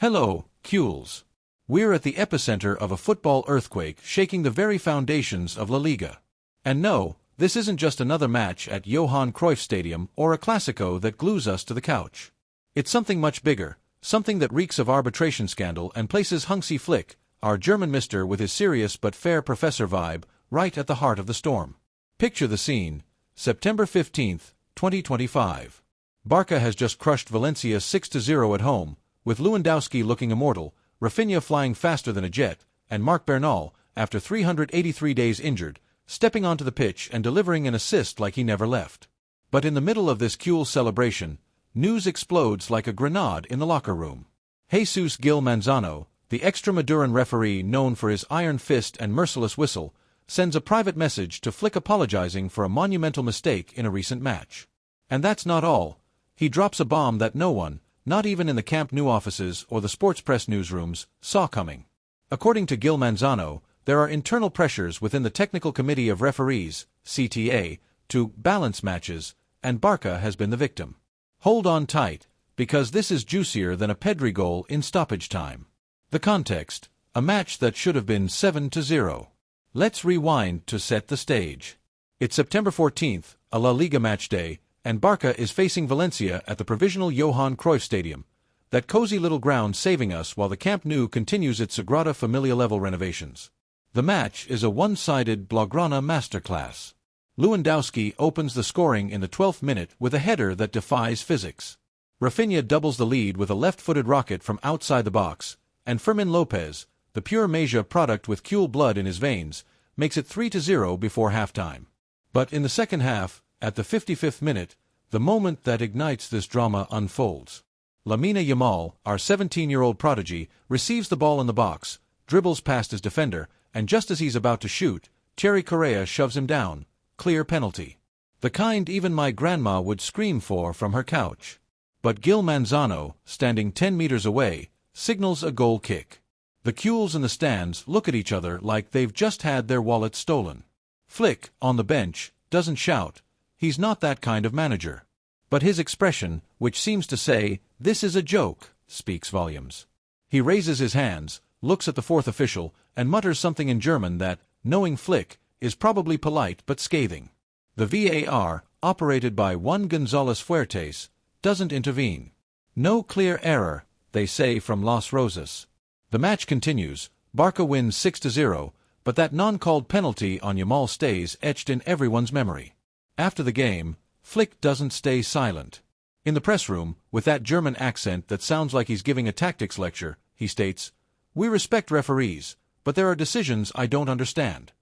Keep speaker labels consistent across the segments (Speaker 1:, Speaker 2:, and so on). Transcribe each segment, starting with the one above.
Speaker 1: Hello, Cules. We're at the epicenter of a football earthquake shaking the very foundations of La Liga. And no, this isn't just another match at Johan Cruyff Stadium or a Clasico that glues us to the couch. It's something much bigger, something that reeks of arbitration scandal and places Hansi Flick, our German mister with his serious but fair professor vibe, right at the heart of the storm. Picture the scene, September 15th, 2025. Barça has just crushed Valencia 6-0 at home, with Lewandowski looking immortal, Rafinha flying faster than a jet, and Marc Bernal, after 383 days injured, stepping onto the pitch and delivering an assist like he never left. But in the middle of this Cules celebration, news explodes like a grenade in the locker room. Jesus Gil Manzano, the Extremaduran referee known for his iron fist and merciless whistle, sends a private message to Flick apologizing for a monumental mistake in a recent match. And that's not all. He drops a bomb that no one, not even in the Camp Nou offices or the sports press newsrooms, saw coming. According to Gil Manzano, there are internal pressures within the Technical Committee of Referees, CTA, to balance matches, and Barça has been the victim. Hold on tight, because this is juicier than a PEDRI goal in stoppage time. The context, a match that should have been 7-0. Let's rewind to set the stage. It's September 14th, a La Liga match day, and Barça is facing Valencia at the provisional Johan Cruyff Stadium, that cozy little ground saving us while the Camp Nou continues its Sagrada Familia-level renovations. The match is a one-sided Blaugrana masterclass. Lewandowski opens the scoring in the 12th minute with a header that defies physics. Rafinha doubles the lead with a left-footed rocket from outside the box, and Fermin Lopez, the pure Masia product with Cule blood in his veins, makes it 3-0 before halftime. But in the second half, at the 55th minute, the moment that ignites this drama unfolds. LAMINE YAMAL, our 17-year-old prodigy, receives the ball in the box, dribbles past his defender, and just as he's about to shoot, Thierry Correa shoves him down. Clear penalty. The kind even my grandma would scream for from her couch. But Gil Manzano, standing 10 meters away, signals a goal kick. The Cules in the stands look at each other like they've just had their wallets stolen. Flick, on the bench, doesn't shout. He's not that kind of manager. But his expression, which seems to say, "This is a joke," speaks volumes. He raises his hands, looks at the fourth official, and mutters something in German that, knowing Flick, is probably polite but scathing. The VAR, operated by Juan González Fuertes, doesn't intervene. No clear error, they say from Los Rosas. The match continues, Barça wins 6-0, but that non-called penalty on Yamal stays etched in everyone's memory. After the game, Flick doesn't stay silent. In the press room, with that German accent that sounds like he's giving a tactics lecture, he states, "We respect referees, but there are decisions I don't understand.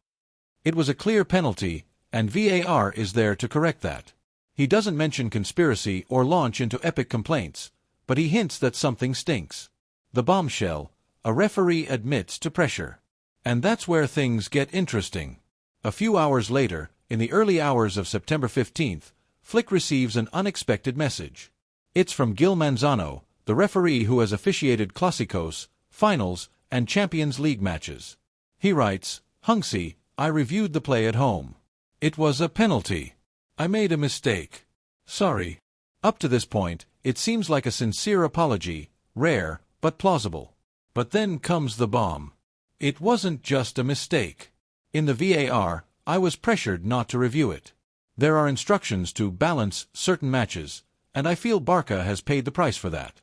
Speaker 1: It was a clear penalty, and VAR is there to correct that." He doesn't mention conspiracy or launch into epic complaints, but he hints that something stinks. The bombshell, a referee admits to pressure. And that's where things get interesting. A few hours later, in the early hours of September 15th, Flick receives an unexpected message. It's from Gil Manzano, the referee who has officiated Clásicos, finals, and Champions League matches. He writes, "Hansi, I reviewed the play at home. It was a penalty. I made a mistake. Sorry." Up to this point, it seems like a sincere apology, rare, but plausible. But then comes the bomb. It wasn't just a mistake. In the VAR, I was pressured not to review it. There are instructions to balance certain matches, and I feel Barça has paid the price for that.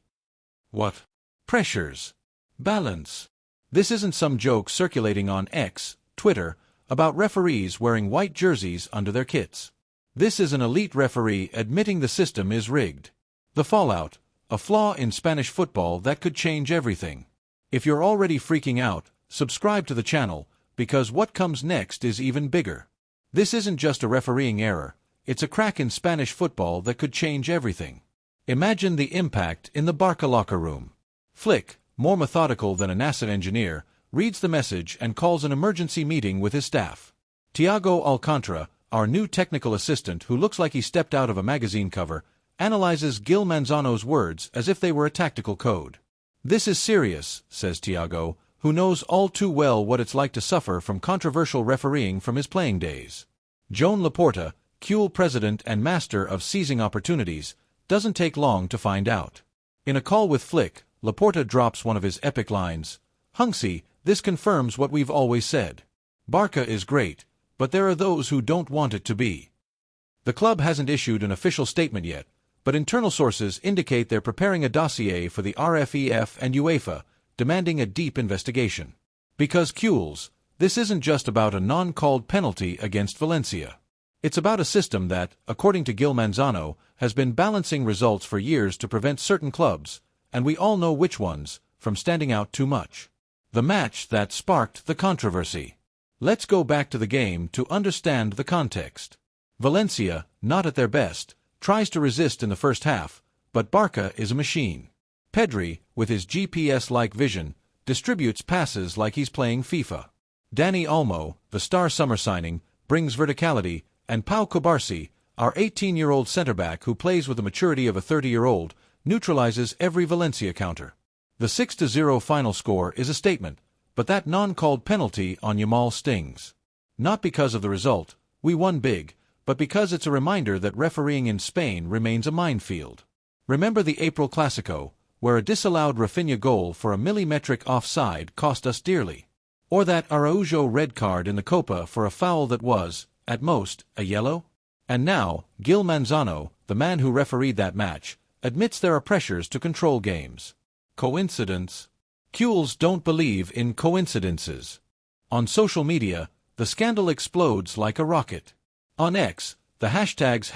Speaker 1: What? Pressures? Balance? This isn't some joke circulating on X, Twitter, about referees wearing white jerseys under their kits. This is an elite referee admitting the system is rigged. The fallout, a flaw in Spanish football that could change everything. If you're already freaking out, subscribe to the channel, because what comes next is even bigger. This isn't just a refereeing error, it's a crack in Spanish football that could change everything. Imagine the impact in the Barça locker room. Flick, more methodical than a NASA engineer, reads the message and calls an emergency meeting with his staff. Thiago Alcantara, our new technical assistant who looks like he stepped out of a magazine cover, analyzes Gil Manzano's words as if they were a tactical code. "This is serious," says Thiago, who knows all too well what it's like to suffer from controversial refereeing from his playing days. Joan Laporta, Cule president and master of seizing opportunities, doesn't take long to find out. In a call with Flick, Laporta drops one of his epic lines. "Hunksy, this confirms what we've always said. Barça is great, but there are those who don't want it to be." The club hasn't issued an official statement yet, but internal sources indicate they're preparing a dossier for the RFEF and UEFA, demanding a deep investigation. Because Kules, this isn't just about a non-called penalty against Valencia. It's about a system that, according to Gil Manzano, has been balancing results for years to prevent certain clubs, and we all know which ones, from standing out too much. The match that sparked the controversy. Let's go back to the game to understand the context. Valencia, not at their best, tries to resist in the first half, but Barça is a machine. PEDRI, with his GPS-like vision, distributes passes like he's playing FIFA. Dani Olmo, the star summer signing, brings verticality, and Pau Cubarsí, our 18-year-old centre-back who plays with the maturity of a 30-year-old, neutralizes every Valencia counter. The 6-0 final score is a statement, but that non-called penalty on YAMAL stings. Not because of the result, we won big, but because it's a reminder that refereeing in Spain remains a minefield. Remember the April Clásico, where a disallowed Rafinha goal for a millimetric offside cost us dearly? Or that Araujo red card in the Copa for a foul that was, at most, a yellow? And now, Gil Manzano, the man who refereed that match, admits there are pressures to control games. Coincidence? Kules don't believe in coincidences. On social media, the scandal explodes like a rocket. On X, the hashtags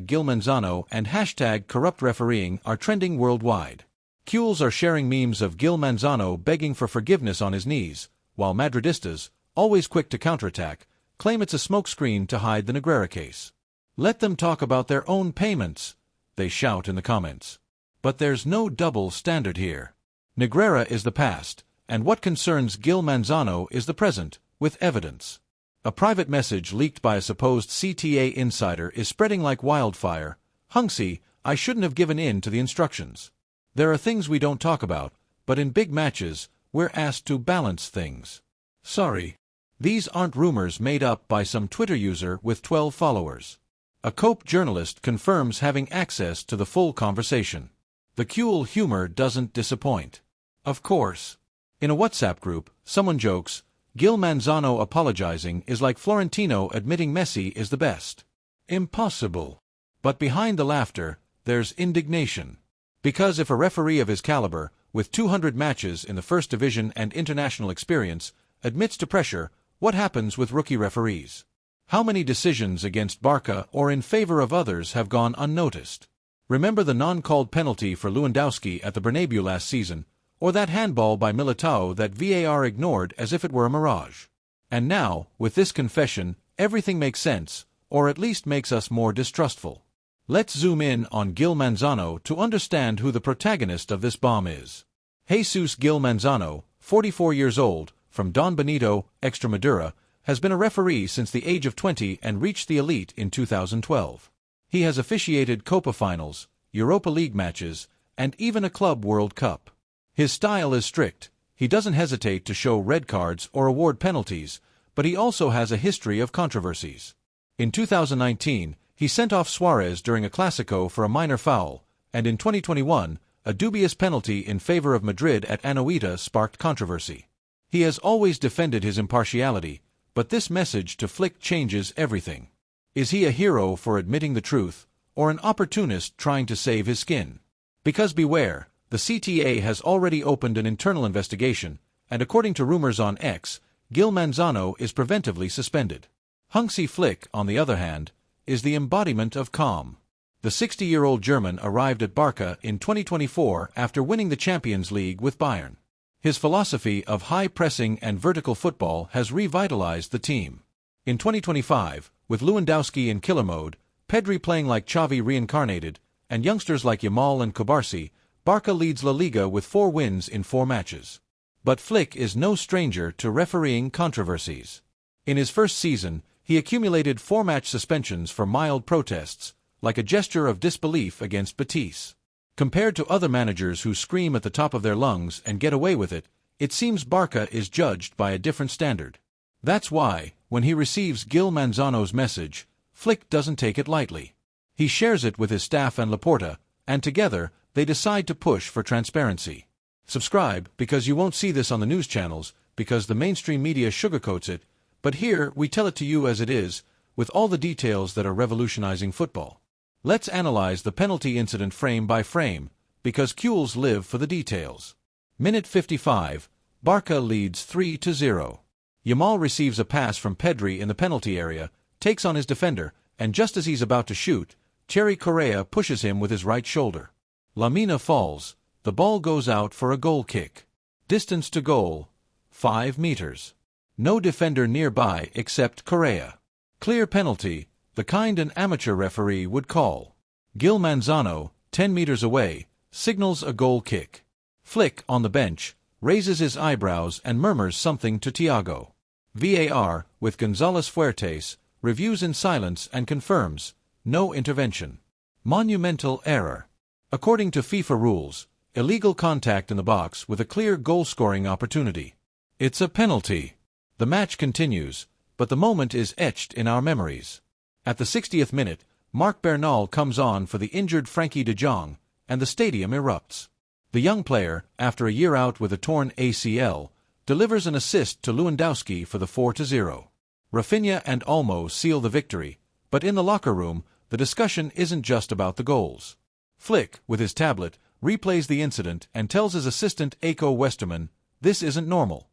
Speaker 1: #GilManzano and #corruptrefereeing are trending worldwide. Kules are sharing memes of Gil Manzano begging for forgiveness on his knees, while Madridistas, always quick to counterattack, claim it's a smokescreen to hide the Negreira case. "Let them talk about their own payments," they shout in the comments. But there's no double standard here. Negreira is the past, and what concerns Gil Manzano is the present, with evidence. A private message leaked by a supposed CTA insider is spreading like wildfire. "Hunksy, I shouldn't have given in to the instructions. There are things we don't talk about, but in big matches, we're asked to balance things. Sorry." These aren't rumors made up by some Twitter user with 12 followers. A COPE journalist confirms having access to the full conversation. The Kules humor doesn't disappoint. Of course. In a WhatsApp group, someone jokes, "Gil Manzano apologizing is like Florentino admitting Messi is the best." Impossible. But behind the laughter, there's indignation. Because if a referee of his caliber, with 200 matches in the First Division and international experience, admits to pressure, what happens with rookie referees? How many decisions against Barça or in favor of others have gone unnoticed? Remember the non-called penalty for Lewandowski at the Bernabeu last season, or that handball by Militao that VAR ignored as if it were a mirage? And now, with this confession, everything makes sense, or at least makes us more distrustful. Let's zoom in on Gil Manzano to understand who the protagonist of this bomb is. Jesus Gil Manzano, 44 years old, from Don Benito, Extremadura, has been a referee since the age of 20 and reached the elite in 2012. He has officiated Copa finals, Europa League matches, and even a Club World Cup. His style is strict. He doesn't hesitate to show red cards or award penalties, but he also has a history of controversies. In 2019, he sent off Suarez during a Clásico for a minor foul, and in 2021, a dubious penalty in favor of Madrid at Anoeta sparked controversy. He has always defended his impartiality, but this message to Flick changes everything. Is he a hero for admitting the truth, or an opportunist trying to save his skin? Because beware, the CTA has already opened an internal investigation, and according to rumors on X, Gil Manzano is preventively suspended. Hansi Flick, on the other hand, is the embodiment of calm. The 60-year-old German arrived at Barça in 2024 after winning the Champions League with Bayern. His philosophy of high pressing and vertical football has revitalized the team. In 2025, with Lewandowski in killer mode, PEDRI playing like Xavi reincarnated, and youngsters like Yamal and Cubarsí, Barça leads La Liga with 4 wins in 4 matches. But Flick is no stranger to refereeing controversies. In his first season, he accumulated 4-match suspensions for mild protests, like a gesture of disbelief against Betis. Compared to other managers who scream at the top of their lungs and get away with it, it seems Barça is judged by a different standard. That's why, when he receives Gil Manzano's message, Flick doesn't take it lightly. He shares it with his staff and Laporta, and together, they decide to push for transparency. Subscribe, because you won't see this on the news channels, because the mainstream media sugarcoats it, but here we tell it to you as it is, with all the details that are revolutionizing football. Let's analyze the penalty incident frame by frame, because Queules live for the details. Minute 55, Barça leads 3-0. Yamal receives a pass from Pedri in the penalty area, takes on his defender, and just as he's about to shoot, Thierry Correa pushes him with his right shoulder. LAMINE falls. The ball goes out for a goal kick. Distance to goal, 5 meters. No defender nearby except Correa. Clear penalty, the kind an amateur referee would call. Gil Manzano, 10 meters away, signals a goal kick. Flick, on the bench, raises his eyebrows and murmurs something to Thiago. VAR, with González Fuertes, reviews in silence and confirms, no intervention. Monumental error. According to FIFA rules, illegal contact in the box with a clear goal-scoring opportunity. It's a penalty. The match continues, but the moment is etched in our memories. At the 60th minute, Marc Bernal comes on for the injured Frenkie de Jong, and the stadium erupts. The young player, after a year out with a torn ACL, delivers an assist to Lewandowski for the 4-0. Rafinha and Olmo seal the victory, but in the locker room, the discussion isn't just about the goals. Flick, with his tablet, replays the incident and tells his assistant Aiko Westerman, "This isn't normal."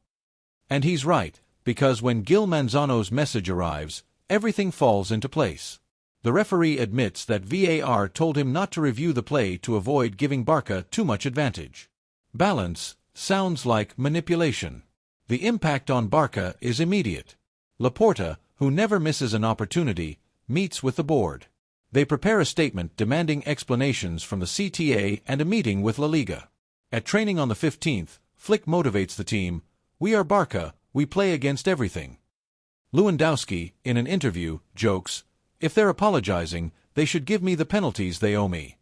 Speaker 1: And he's right, because when Gil Manzano's message arrives, everything falls into place. The referee admits that VAR told him not to review the play to avoid giving Barça too much advantage. Balance sounds like manipulation. The impact on Barça is immediate. Laporta, who never misses an opportunity, meets with the board. They prepare a statement demanding explanations from the CTA and a meeting with La Liga. At training on the 15th, Flick motivates the team, "We are Barça, we play against everything." Lewandowski, in an interview, jokes, "If they're apologizing, they should give me the penalties they owe me."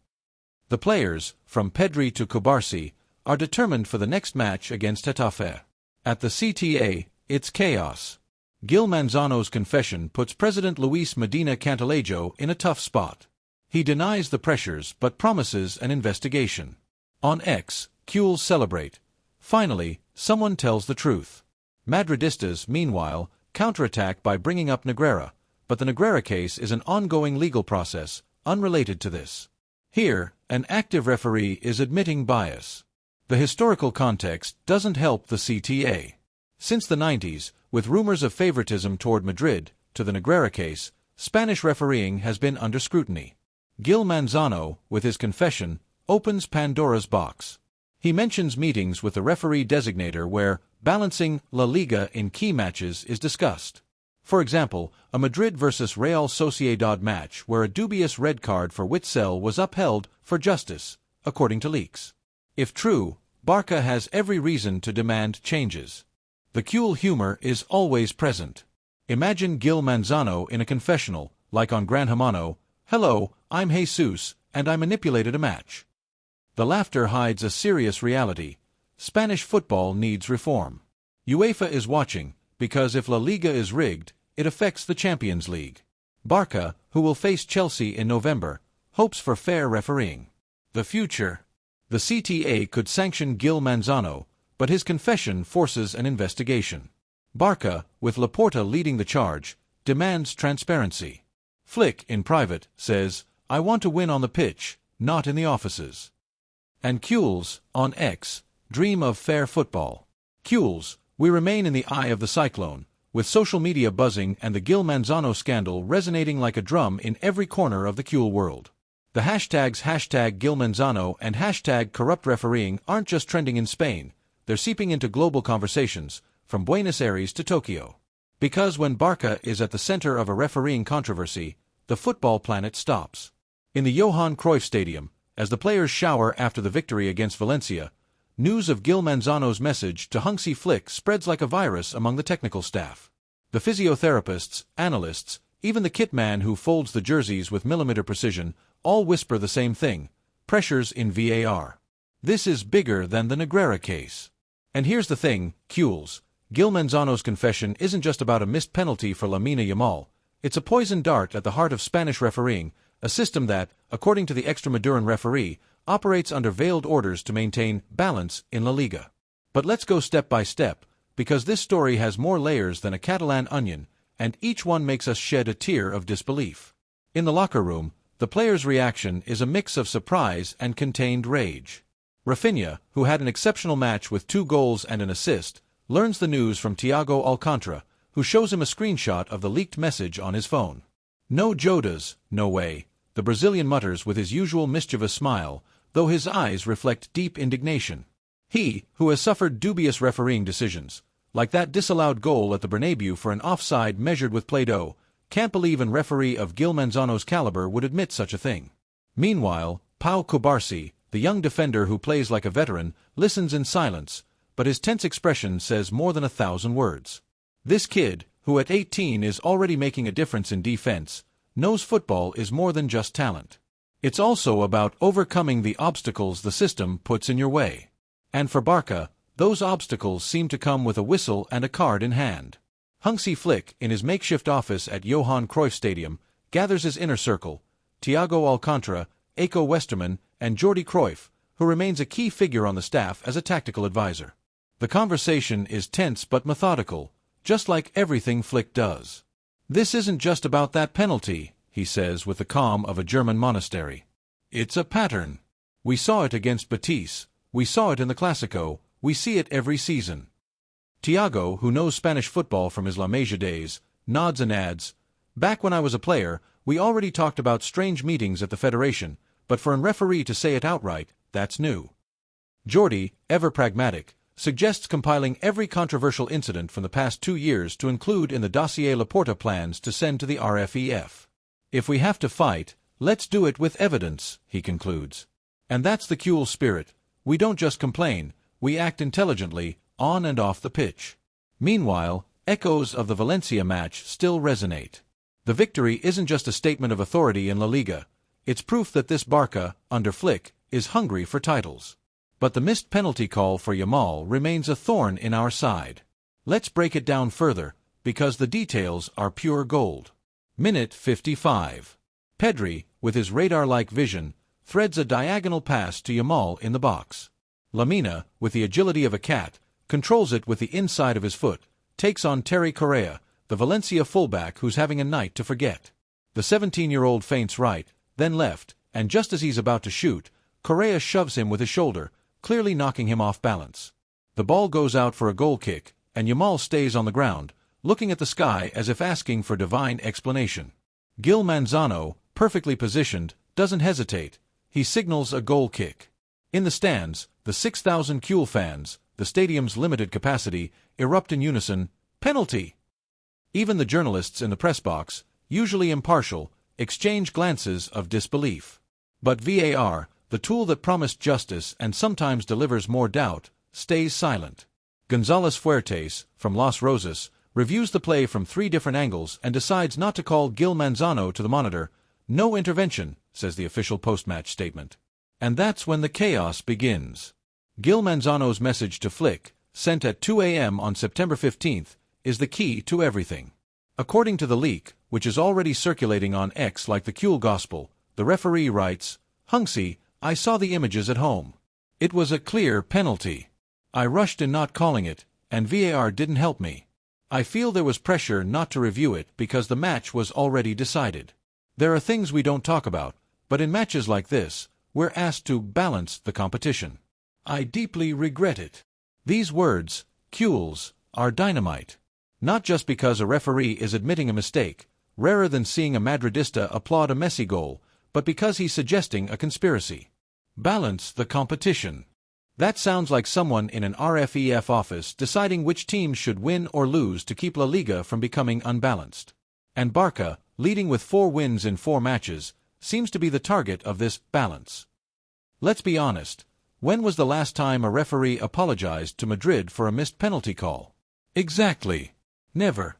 Speaker 1: The players, from Pedri to Cubarsí, are determined for the next match against Getafe. At the CTA, it's chaos. Gil Manzano's confession puts President Luis Medina Cantalejo in a tough spot. He denies the pressures but promises an investigation. On X, Queules celebrate. Finally, someone tells the truth. Madridistas, meanwhile, counterattack by bringing up Negreira, but the Negreira case is an ongoing legal process, unrelated to this. Here, an active referee is admitting bias. The historical context doesn't help the CTA. Since the 90s, with rumors of favoritism toward Madrid, to the Negreira case, Spanish refereeing has been under scrutiny. Gil Manzano, with his confession, opens Pandora's box. He mentions meetings with the referee designator where balancing La Liga in key matches is discussed. For example, a Madrid versus Real Sociedad match where a dubious red card for Witsel was upheld for justice, according to leaks. If true, Barça has every reason to demand changes. The Queules humor is always present. Imagine Gil Manzano in a confessional, like on Gran Hermano, "Hello, I'm Jesus, and I manipulated a match." The laughter hides a serious reality. Spanish football needs reform. UEFA is watching, because if La Liga is rigged, it affects the Champions League. Barça, who will face Chelsea in November, hopes for fair refereeing. The future. The CTA could sanction Gil Manzano, but his confession forces an investigation. Barça, with Laporta leading the charge, demands transparency. Flick, in private, says, "I want to win on the pitch, not in the offices." And Queules, on X, dream of fair football. Queules, we remain in the eye of the cyclone, with social media buzzing and the Gil Manzano scandal resonating like a drum in every corner of the Queules world. The hashtags #GilManzano and #corruptrefereeing aren't just trending in Spain, they're seeping into global conversations, from Buenos Aires to Tokyo. Because when Barça is at the center of a refereeing controversy, the football planet stops. In the Johan Cruyff Stadium, as the players shower after the victory against Valencia, news of Gil Manzano's message to Hansi Flick spreads like a virus among the technical staff. The physiotherapists, analysts, even the kit man who folds the jerseys with millimeter precision, all whisper the same thing: pressures in VAR. This is bigger than the Negreira case. And here's the thing, Queules, Gil Manzano's confession isn't just about a missed penalty for Lamine Yamal, it's a poisoned dart at the heart of Spanish refereeing, a system that, according to the Extremaduran referee, operates under veiled orders to maintain balance in La Liga. But let's go step by step, because this story has more layers than a Catalan onion, and each one makes us shed a tear of disbelief. In the locker room, the players' reaction is a mix of surprise and contained rage. Rafinha, who had an exceptional match with 2 goals and an assist, learns the news from Thiago Alcantara, who shows him a screenshot of the leaked message on his phone. "No Jodas, no way," the Brazilian mutters with his usual mischievous smile, though his eyes reflect deep indignation. He, who has suffered dubious refereeing decisions, like that disallowed goal at the Bernabeu for an offside measured with Play-Doh, can't believe an referee of Gil Manzano's caliber would admit such a thing. Meanwhile, Pau Cubarsí, the young defender who plays like a veteran, listens in silence, but his tense expression says more than 1,000 words. This kid, who at 18 is already making a difference in defense, knows football is more than just talent. It's also about overcoming the obstacles the system puts in your way. And for Barça, those obstacles seem to come with a whistle and a card in hand. Hansi Flick, in his makeshift office at Johan Cruyff Stadium, gathers his inner circle, Thiago Alcantara, Eiko Westerman, and Jordi Cruyff, who remains a key figure on the staff as a tactical advisor. The conversation is tense but methodical, just like everything Flick does. "This isn't just about that penalty," he says with the calm of a German monastery. "It's a pattern. We saw it against Betis, we saw it in the Clásico, we see it every season." Thiago, who knows Spanish football from his La Masia days, nods and adds, "Back when I was a player, we already talked about strange meetings at the Federation, but for a referee to say it outright, that's new." Jordi, ever pragmatic, suggests compiling every controversial incident from the past 2 years to include in the dossier Laporta plans to send to the RFEF. "If we have to fight, let's do it with evidence," he concludes. And that's the Cule spirit. We don't just complain, we act intelligently, on and off the pitch. Meanwhile, echoes of the Valencia match still resonate. The victory isn't just a statement of authority in La Liga, it's proof that this Barça, under Flick, is hungry for titles. But the missed penalty call for Yamal remains a thorn in our side. Let's break it down further, because the details are pure gold. Minute 55. PEDRI, with his radar-like vision, threads a diagonal pass to Yamal in the box. LAMINE, with the agility of a cat, controls it with the inside of his foot, takes on Terry Correa, the Valencia fullback who's having a night to forget. The 17-year-old feints right, then left, and just as he's about to shoot, Correa shoves him with his shoulder, clearly knocking him off balance. The ball goes out for a goal kick, and Yamal stays on the ground, looking at the sky as if asking for divine explanation. Gil Manzano, perfectly positioned, doesn't hesitate. He signals a goal kick. In the stands, the 6,000 Cule fans, the stadium's limited capacity, erupt in unison, "Penalty!" Even the journalists in the press box, usually impartial, exchange glances of disbelief. But VAR, the tool that promised justice and sometimes delivers more doubt, stays silent. González Fuertes, from Los Rosas, reviews the play from 3 different angles and decides not to call Gil Manzano to the monitor. "No intervention," says the official post-match statement. And that's when the chaos begins. Gil Manzano's message to Flick, sent at 2 a.m. on September 15th, is the key to everything. According to the leak, which is already circulating on X like the Cule Gospel, the referee writes, "Hansi, I saw the images at home. It was a clear penalty. I rushed in not calling it, and VAR didn't help me. I feel there was pressure not to review it because the match was already decided. There are things we don't talk about, but in matches like this, we're asked to balance the competition. I deeply regret it." These words, Cules, are dynamite. Not just because a referee is admitting a mistake, rarer than seeing a Madridista applaud a Messi goal, but because he's suggesting a conspiracy. Balance the competition. That sounds like someone in an RFEF office deciding which teams should win or lose to keep La Liga from becoming unbalanced. And Barça, leading with 4 wins in 4 matches, seems to be the target of this balance. Let's be honest, when was the last time a referee apologized to Madrid for a missed penalty call? Exactly. Never.